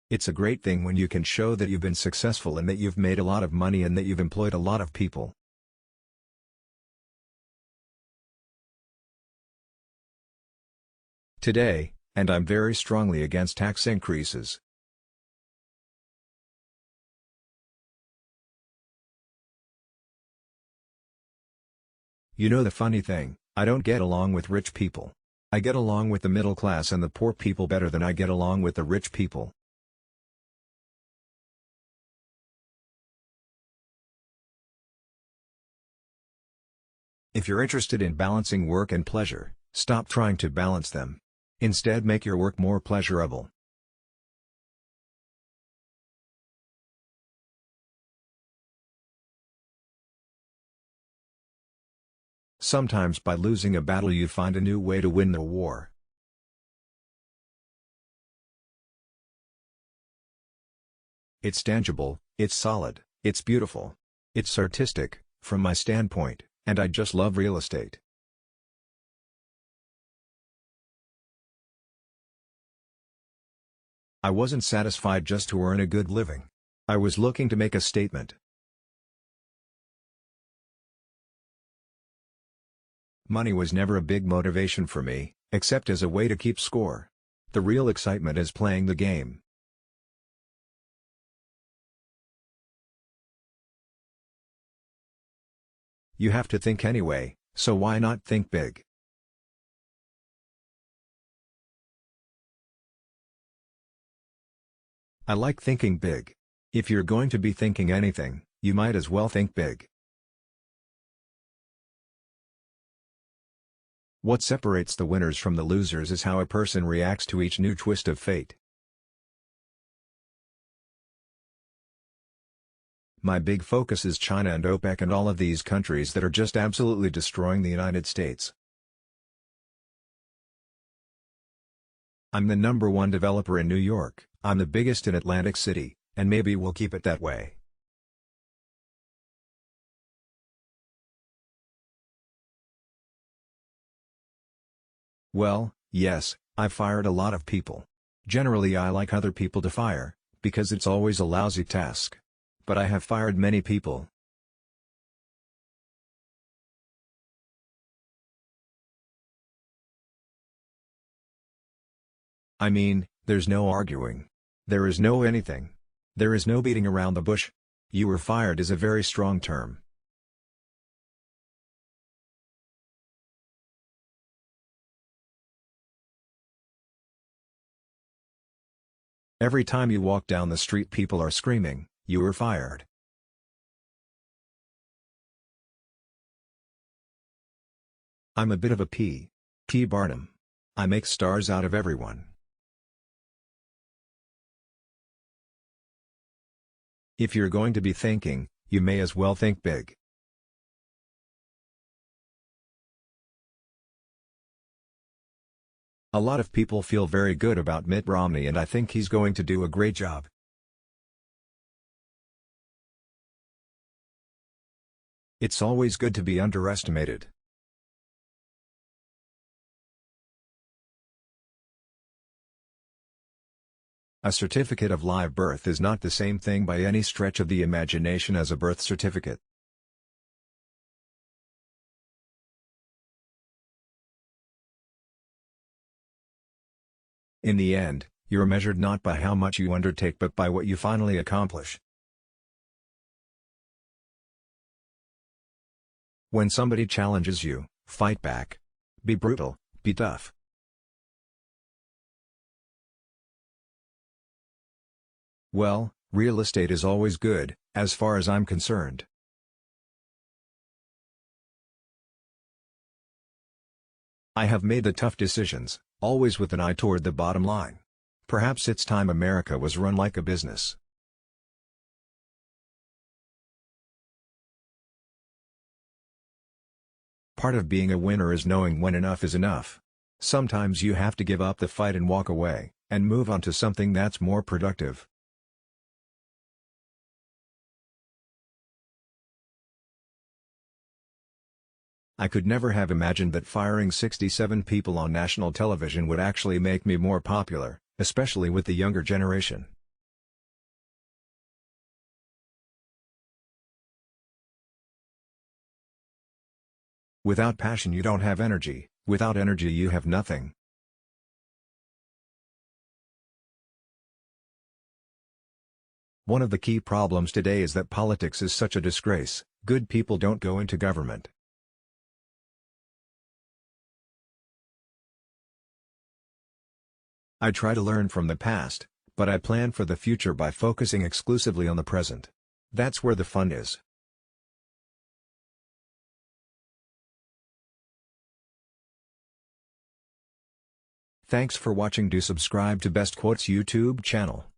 It's a great thing when you can show that you've been successful and that you've made a lot of money and that you've employed a lot of people. Today, and I'm very strongly against tax increases. You know the funny thing, I don't get along with rich people. I get along with the middle class and the poor people better than I get along with the rich people. If you're interested in balancing work and pleasure, stop trying to balance them. Instead, make your work more pleasurable. Sometimes by losing a battle you find a new way to win the war. It's tangible, it's solid, it's beautiful. It's artistic, from my standpoint, and I just love real estate. I wasn't satisfied just to earn a good living. I was looking to make a statement. Money was never a big motivation for me, except as a way to keep score. The real excitement is playing the game. You have to think anyway, so why not think big? I like thinking big. If you're going to be thinking anything, you might as well think big. What separates the winners from the losers is how a person reacts to each new twist of fate. My big focus is China and OPEC and all of these countries that are just absolutely destroying the United States. I'm the #1 developer in New York, I'm the biggest in Atlantic City, and maybe we'll keep it that way. Well, yes, I've fired a lot of people. Generally I like other people to fire, because it's always a lousy task. But I have fired many people. I mean, there's no arguing. There is no anything. There is no beating around the bush. You were fired is a very strong term. Every time you walk down the street people are screaming, "You were fired." I'm a bit of a P. Barnum. I make stars out of everyone. If you're going to be thinking, you may as well think big. A lot of people feel very good about Mitt Romney and I think he's going to do a great job. It's always good to be underestimated. A certificate of live birth is not the same thing by any stretch of the imagination as a birth certificate. In the end, you're measured not by how much you undertake but by what you finally accomplish. When somebody challenges you, fight back. Be brutal, be tough. Well, real estate is always good, as far as I'm concerned. I have made the tough decisions, always with an eye toward the bottom line. Perhaps it's time America was run like a business. Part of being a winner is knowing when enough is enough. Sometimes you have to give up the fight and walk away, and move on to something that's more productive. I could never have imagined that firing 67 people on national television would actually make me more popular, especially with the younger generation. Without passion you don't have energy, without energy you have nothing. One of the key problems today is that politics is such a disgrace. Good people don't go into government. I try to learn from the past, but I plan for the future by focusing exclusively on the present. That's where the fun is. Thanks for watching. Do subscribe to Best Quotes YouTube channel.